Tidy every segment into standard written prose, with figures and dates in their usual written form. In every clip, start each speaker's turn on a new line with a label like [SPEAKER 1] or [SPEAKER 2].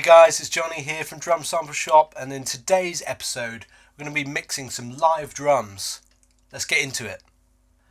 [SPEAKER 1] guys, it's Jonny here from Drum Sample Shop, and in today's episode we're going to be mixing some live drums. Let's get into it.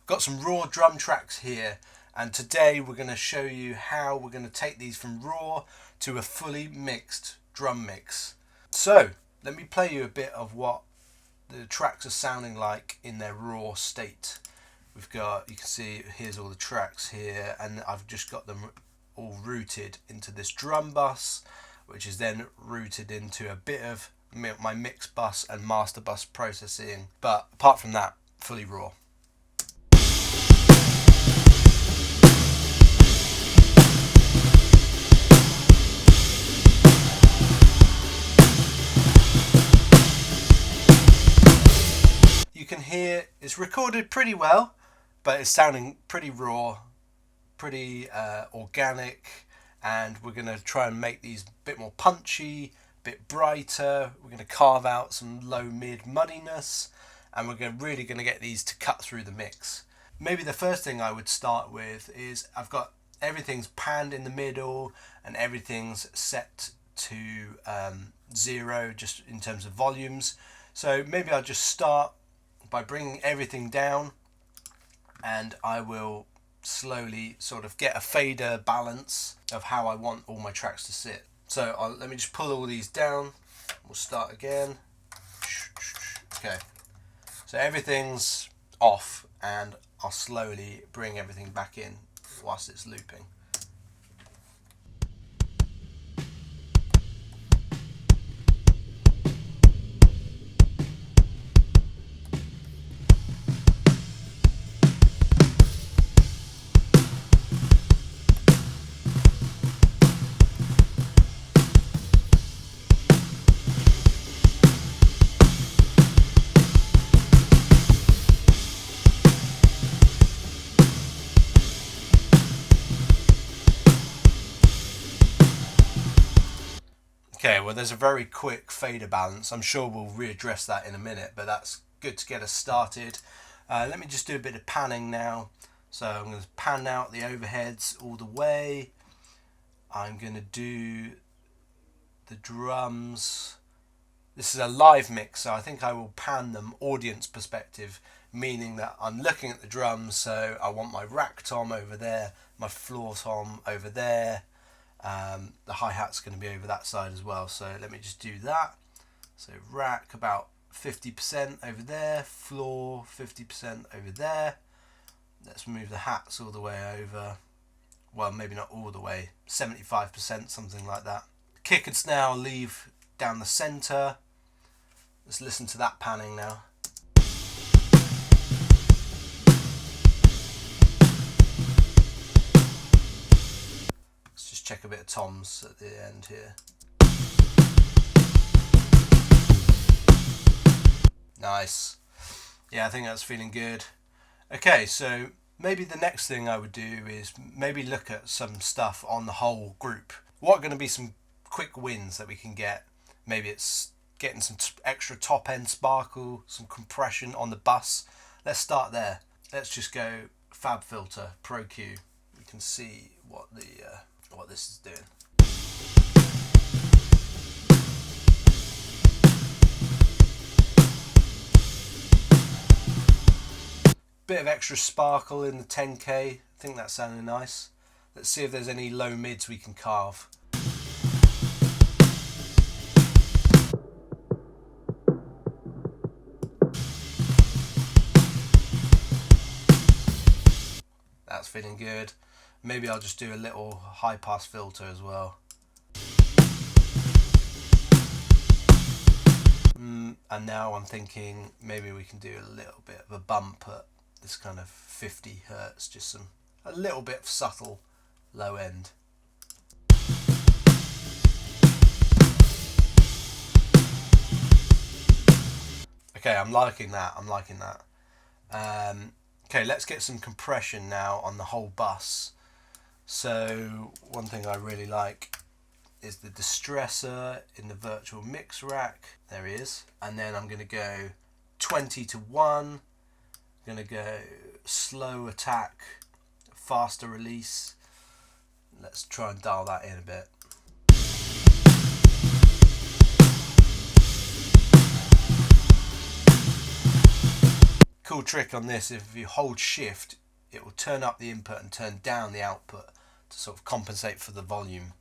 [SPEAKER 1] I've got some raw drum tracks here, and today we're going to show you how we're going to take these from raw to a fully mixed drum mix. So let me play you a bit of what the tracks are sounding like in their raw state. We've got, you can see here's all the tracks here, and I've just got them all routed into this drum bus, which is then routed into a bit of my mix bus and master bus processing, but apart from that, fully raw. You can hear it's recorded pretty well, but it's sounding pretty raw, pretty organic, and we're going to try and make these a bit more punchy, a bit brighter. We're going to carve out some low mid muddiness, and we're really going to get these to cut through the mix. Maybe the first thing I would start with is I've got everything's panned in the middle and everything's set to 0 just in terms of volumes. So maybe I'll just start by bringing everything down, and I will slowly sort of get a fader balance of how I want all my tracks to sit. So let me just pull all these down. We'll start again. Okay, so everything's off, and I'll slowly bring everything back in whilst it's looping. Okay, well there's a very quick fader balance. I'm sure we'll readdress that in a minute, but that's good to get us started. Let me just do a bit of panning now. So I'm going to pan out the overheads all the way. I'm going to do the drums. This is a live mix, so I think I will pan them audience perspective, meaning that I'm looking at the drums, so I want my rack tom over there, my floor tom over there. The hi-hat's going to be over that side as well, so let me just do that. So rack about 50% over there, floor 50% over there. Let's move the hats all the way over, well maybe not all the way, 75%, something like that. Kick and snare I'll leave down the centre. Let's listen to that panning now. Check a bit of toms at the end here. Nice. Yeah, I think that's feeling good. Okay, so maybe the next thing I would do is maybe look at some stuff on the whole group. What are going to be some quick wins that we can get? Maybe it's getting some extra top end sparkle, some compression on the bus. Let's start there. Let's just go Fab Filter Pro Q. You can see what this is doing. Bit of extra sparkle in the 10K. I think that's sounding nice. Let's see if there's any low mids we can carve. That's feeling good. Maybe I'll just do a little high pass filter as well. And now I'm thinking maybe we can do a little bit of a bump at this kind of 50 Hertz, just a little bit of subtle low end. Okay, I'm liking that. Okay, let's get some compression now on the whole bus. So one thing I really like is the distressor in the virtual mix rack. There he is. And then I'm going to go 20 to 1. I'm going to go slow attack, faster release. Let's try and dial that in a bit. cool trick on this, if you hold shift, it will turn up the input and turn down the output to sort of compensate for the volume.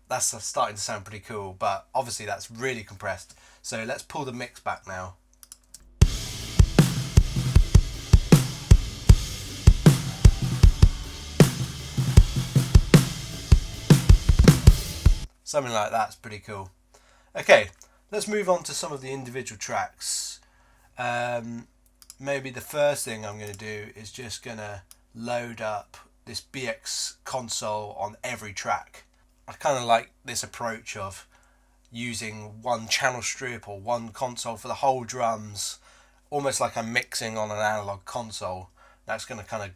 [SPEAKER 1] That's starting to sound pretty cool, but obviously that's really compressed. So let's pull the mix back now. Something like that's pretty cool. Okay, let's move on to some of the individual tracks. Maybe the first thing I'm going to do is just going to load up this BX console on every track. I kind of like this approach of using one channel strip or one console for the whole drums, almost like I'm mixing on an analog console. That's going to kind of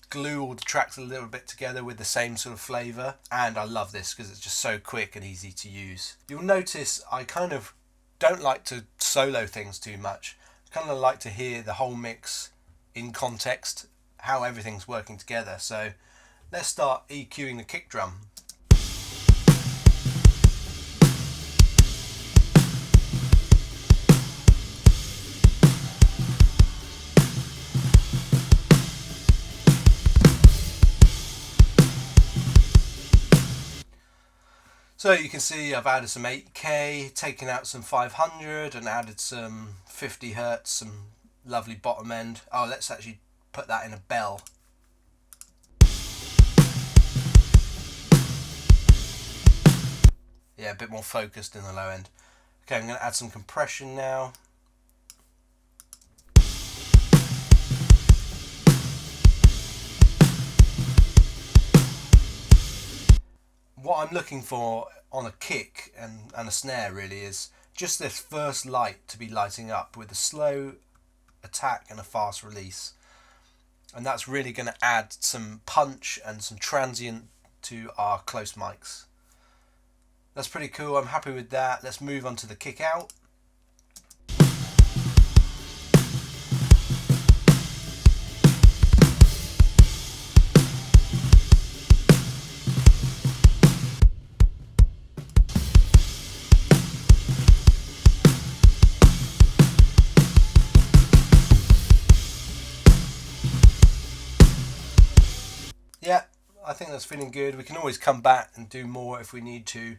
[SPEAKER 1] glue all the tracks a little bit together with the same sort of flavour, and I love this because it's just so quick and easy to use. You'll notice I kind of don't like to solo things too much. I kind of like to hear the whole mix in context, how everything's working together. So let's start EQing the kick drum. So you can see I've added some 8K, taken out some 500 and added some 50 Hertz, some lovely bottom end. Oh, let's actually put that in a bell. Yeah, a bit more focused in the low end. Okay, I'm going to add some compression now. What I'm looking for on a kick and a snare really is just this first light to be lighting up with a slow attack and a fast release. And that's really going to add some punch and some transient to our close mics. That's pretty cool. I'm happy with that. Let's move on to the kick out. Yeah, I think that's feeling good. We can always come back and do more if we need to.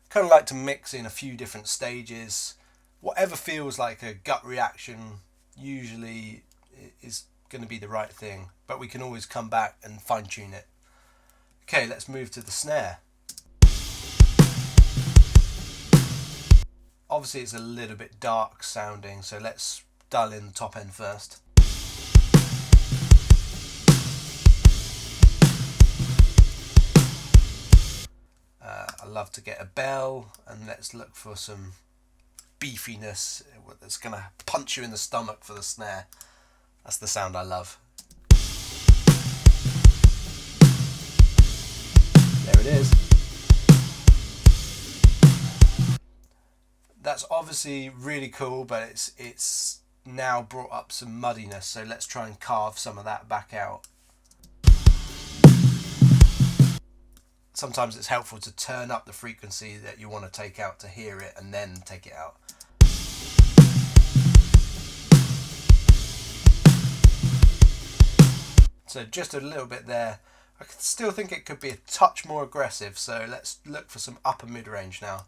[SPEAKER 1] Kind of like to mix in a few different stages. Whatever feels like a gut reaction usually is going to be the right thing, but we can always come back and fine tune it. Okay, let's move to the snare. Obviously it's a little bit dark sounding, so let's dial in the top end first. I love to get a bell, and let's look for some beefiness that's going to punch you in the stomach for the snare. That's the sound I love. There it is. That's obviously really cool, but it's now brought up some muddiness, so let's try and carve some of that back out. Sometimes it's helpful to turn up the frequency that you want to take out to hear it and then take it out. So just a little bit there. I still think it could be a touch more aggressive, so let's look for some upper mid-range now.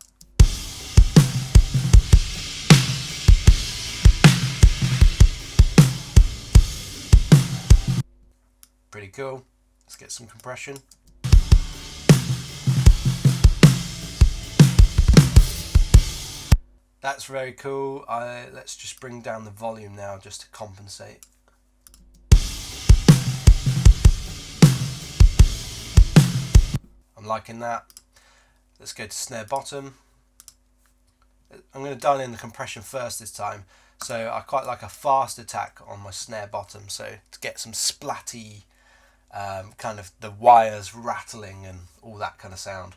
[SPEAKER 1] Pretty cool. Let's get some compression. That's very cool. Let's just bring down the volume now just to compensate. I'm liking that. Let's go to snare bottom. I'm going to dial in the compression first this time. So I quite like a fast attack on my snare bottom, so to get some splatty, kind of the wires rattling and all that kind of sound.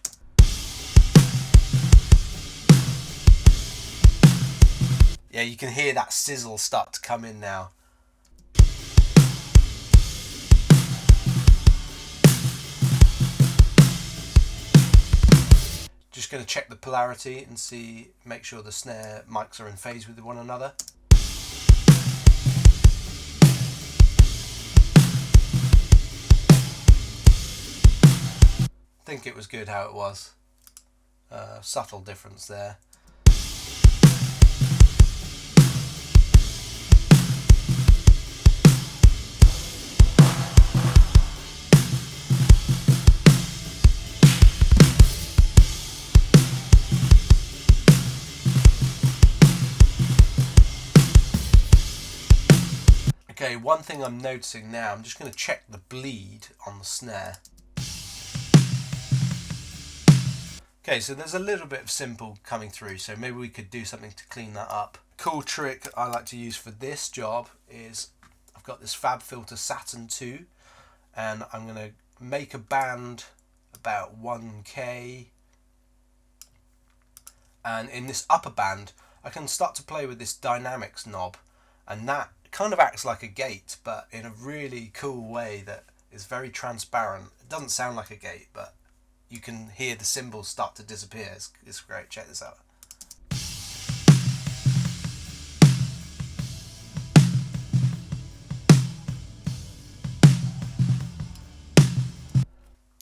[SPEAKER 1] Yeah, you can hear that sizzle start to come in now. just going to check the polarity and make sure the snare mics are in phase with one another. I think it was good how it was. Subtle difference there. Okay, one thing I'm noticing now, I'm just going to check the bleed on the snare. Okay, so there's a little bit of cymbal coming through, so maybe we could do something to clean that up. Cool trick I like to use for this job is I've got this Fab Filter Saturn 2, and I'm going to make a band about 1K, and in this upper band I can start to play with this dynamics knob, and that kind of acts like a gate, but in a really cool way that is very transparent. It doesn't sound like a gate, but you can hear the cymbals start to disappear. It's great. Check this out.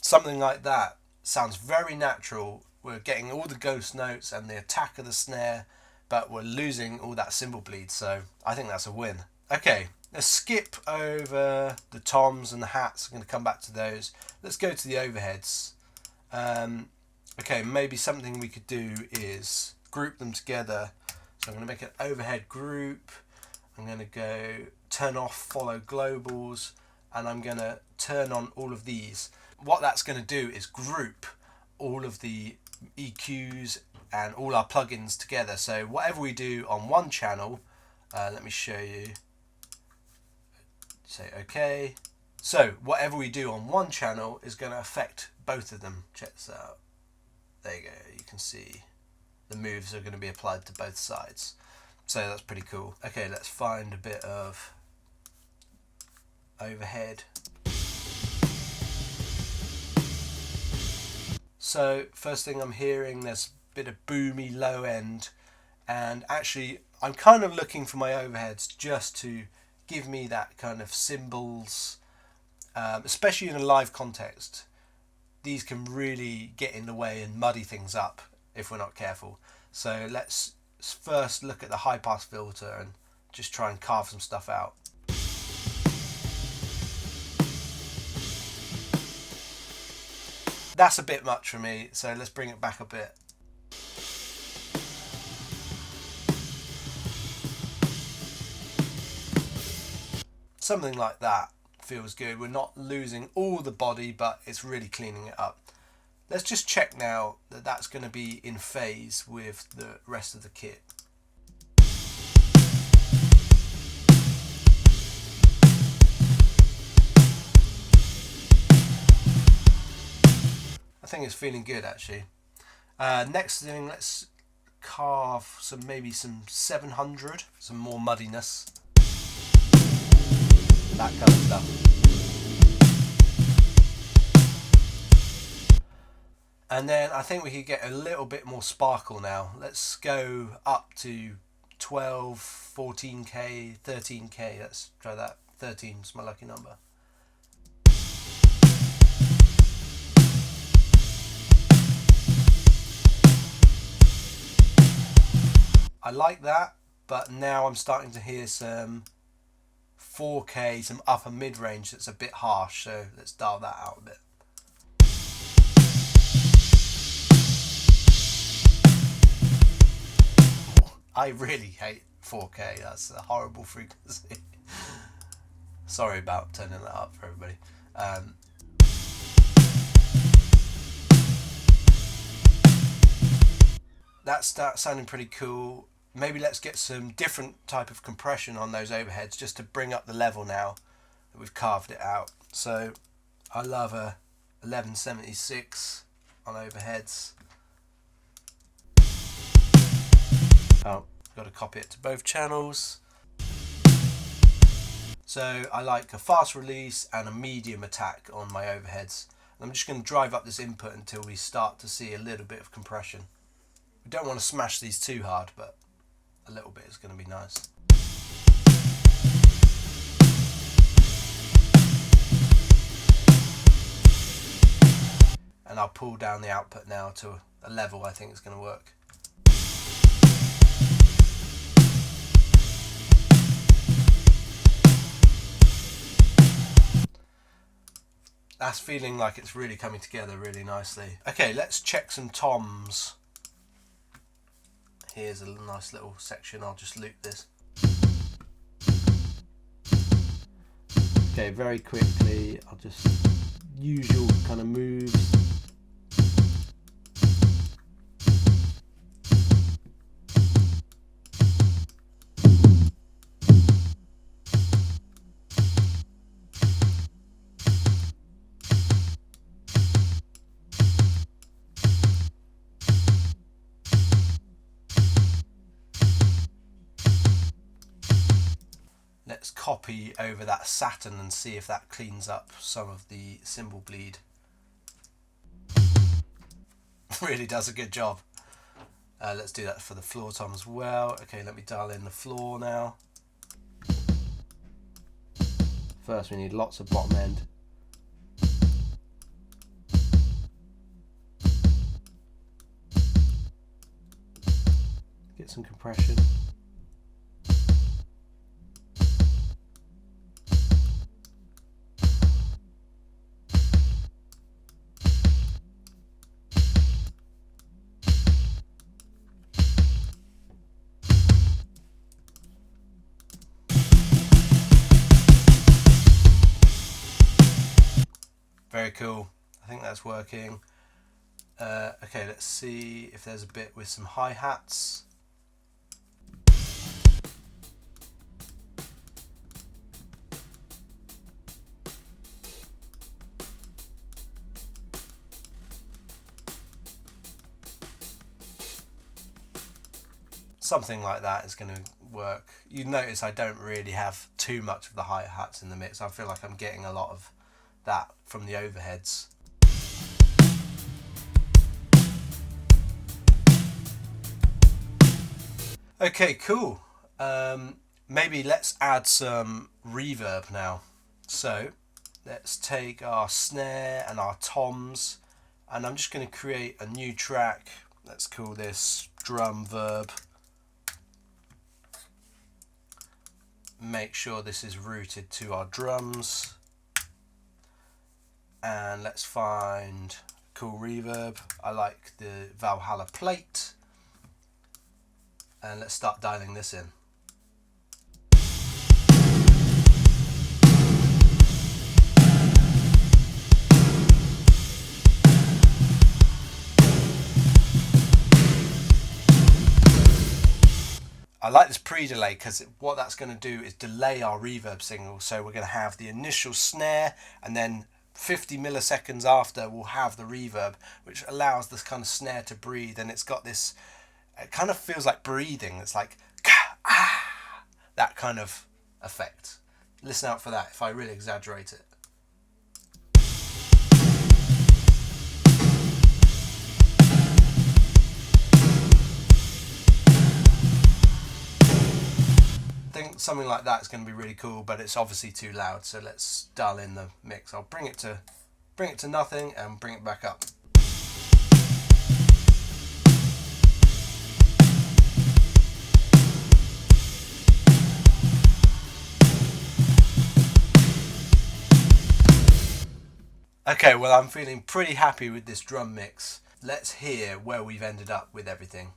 [SPEAKER 1] Something like that sounds very natural. We're getting all the ghost notes and the attack of the snare, but we're losing all that cymbal bleed, so I think that's a win. Okay, let's skip over the toms and the hats. I'm going to come back to those. Let's go to the overheads. Okay, maybe something we could do is group them together. So I'm going to make an overhead group. I'm going to go turn off follow globals, and I'm going to turn on all of these. What that's going to do is group all of the EQs and all our plugins together. So whatever we do on one channel, let me show you. Say OK. So whatever we do on one channel is going to affect both of them. Check this out. There you go. You can see the moves are going to be applied to both sides. So that's pretty cool. Okay, let's find a bit of overhead. So first thing I'm hearing, there's a bit of boomy low end, and actually I'm kind of looking for my overheads just to give me that kind of cymbals, especially in a live context. These can really get in the way and muddy things up if we're not careful. So let's first look at the high pass filter and just try and carve some stuff out. That's a bit much for me, so let's bring it back a bit. Something like that feels good. We're not losing all the body, but it's really cleaning it up. Let's just check now that that's going to be in phase with the rest of the kit. I think it's feeling good actually. Next thing, let's carve maybe some 700, some more muddiness. That kind of stuff. And then I think we could get a little bit more sparkle now. Let's go up to 12, 14K, 13K. Let's try that. 13 is my lucky number. I like that, but now I'm starting to hear some 4K, some upper mid-range that's a bit harsh, so let's dial that out a bit. I really hate 4K, that's a horrible frequency. Sorry about turning that up for everybody. That's sounding pretty cool. Maybe let's get some different type of compression on those overheads just to bring up the level now that we've carved it out. So I love a 1176 on overheads. Oh, got to copy it to both channels. So I like a fast release and a medium attack on my overheads. I'm just going to drive up this input until we start to see a little bit of compression. We don't want to smash these too hard, but a little bit is going to be nice. And I'll pull down the output now to a level I think is going to work. That's feeling like it's really coming together really nicely. Okay, let's check some toms. Here's a nice little section, I'll just loop this. Okay, very quickly, I'll just usual kind of moves. Let's copy over that Saturn and see if that cleans up some of the cymbal bleed. Really does a good job. Let's do that for the floor tom as well. Okay, let me dial in the floor now. First we need lots of bottom end. Get some compression. Very cool. I think that's working. Okay, let's see if there's a bit with some hi-hats. Something like that is going to work. You notice I don't really have too much of the hi-hats in the mix. I feel like I'm getting a lot of that from the overheads. Okay, cool. Maybe let's add some reverb now. So let's take our snare and our toms, and I'm just going to create a new track. Let's call this drum verb. Make sure this is rooted to our drums. And let's find cool reverb. I like the Valhalla plate. And let's start dialing this in. I like this pre-delay because what that's going to do is delay our reverb signal. So we're going to have the initial snare, and then 50 milliseconds after we'll have the reverb, which allows this kind of snare to breathe, and it's got this, it kind of feels like breathing. It's like that kind of effect. Listen out for that if I really exaggerate it. I think something like that is going to be really cool, but it's obviously too loud, so let's dial in the mix. I'll bring it to nothing and bring it back up. Okay, well, I'm feeling pretty happy with this drum mix. Let's hear where we've ended up with everything.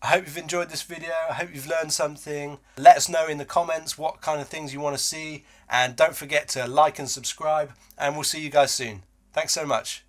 [SPEAKER 1] I hope you've enjoyed this video. I hope you've learned something. Let us know in the comments what kind of things you want to see, and don't forget to like and subscribe, and we'll see you guys soon. Thanks so much.